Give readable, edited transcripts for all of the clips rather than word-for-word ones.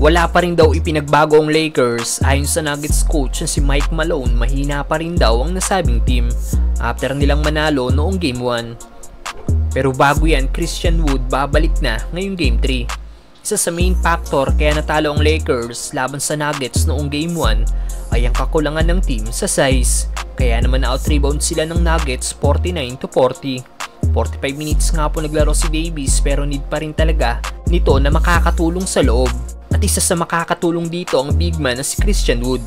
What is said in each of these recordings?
Wala pa rin daw ipinagbago ang Lakers. Ayon sa Nuggets coach na si Mike Malone, mahina pa rin daw ang nasabing team after nilang manalo noong Game 1. Pero bago yan, Christian Wood babalik na ngayong Game 3. Isa sa main factor kaya natalo ang Lakers laban sa Nuggets noong Game 1 ay ang kakulangan ng team sa size. Kaya naman out-rebound sila ng Nuggets 49-40. 45 minutes nga po naglaro si Davis pero need pa rin talaga nito na makakatulong sa loob. At isa sa makakatulong dito ang big man na si Christian Wood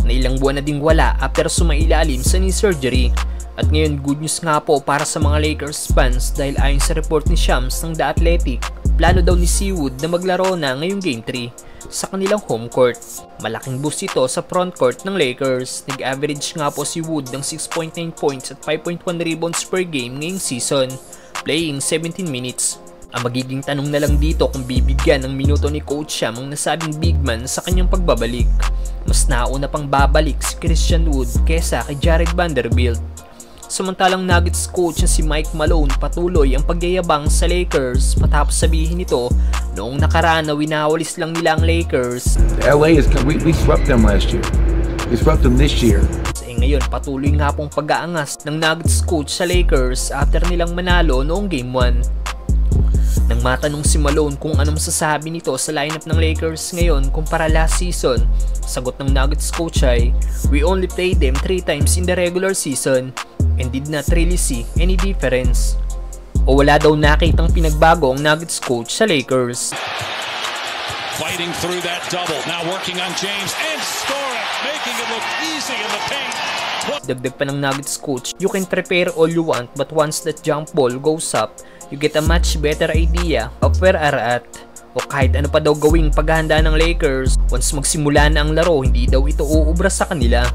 na ilang buwan na ding wala after sumailalim sa knee surgery. At ngayon good news nga po para sa mga Lakers fans dahil ayon sa report ni Shams ng The Athletic, plano daw ni si Wood na maglaro na ngayong Game 3 sa kanilang home court. Malaking boost ito sa front court ng Lakers. Nag-average nga po si Wood ng 6.9 points at 5.1 rebounds per game ngayong season, playing 17 minutes. Ang magiging tanong na lang dito kung bibigyan ng minuto ni Coach Sham ang nasabing big man sa kanyang pagbabalik. Mas nauna pang babalik si Christian Wood kesa kay Jared Vanderbilt. Samantalang Nuggets coach na si Mike Malone patuloy ang pagyayabang sa Lakers matapos sabihin nito noong nakaraan na winawalis lang nila ang Lakers. LA is we swept them last year. We swept them this year. Ngayon patuloy nga pong pag-aangas ng Nuggets coach sa Lakers after nilang manalo noong Game 1. Nang matanong si Malone kung anong masasabi nito sa lineup ng Lakers ngayon kumpara last season, sagot ng Nuggets coach ay, "We only played them 3 times in the regular season and did not really see any difference." O wala daw nakitang pinagbago ang Nuggets coach sa Lakers. Fighting through that double, now working on James and scoring, making it look easy in the paint. Dagdag pa ng Nuggets coach, "You can prepare all you want but once that jump ball goes up, you get a much better idea of where are at." O kahit ano pa daw gawing paghahanda ng Lakers, once magsimula na ang laro, hindi daw ito uubra sa kanila.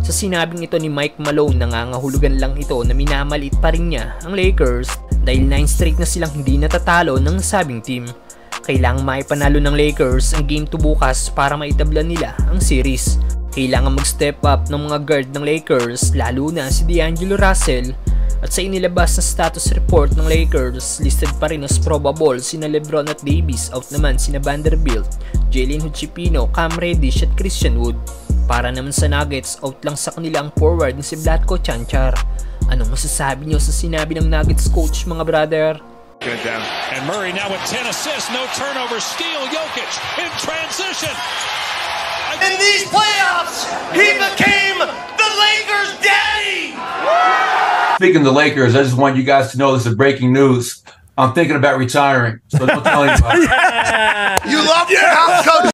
Sa sinabing ito ni Mike Malone, nangangahulugan lang ito na minamalit pa rin niya ang Lakers dahil 9 straight na silang hindi natatalo ng nasabing team. Kailangang maipanalo ng Lakers ang Game 2 bukas para maitabla nila ang series. Kailangan mag-step up ng mga guard ng Lakers, lalo na si D'Angelo Russell. At sa inilabas na status report ng Lakers, listed pa rin as probable sina LeBron at Davis, out naman sina Vanderbilt, Jalen Hood-Schifino, Cam Reddish at Christian Wood. Para naman sa Nuggets, out lang sa kanila ang forward na si Vlatko Cancar. Anong masasabi nyo sa sinabi ng Nuggets coach mga brother? And Murray now with 10 assists, no turnover, steal, Jokic in transition. In these playoffs, he became the Lakers' daddy! Speaking of the Lakers, I just want you guys to know this is breaking news. I'm thinking about retiring, so don't tell anybody. You love your house coach.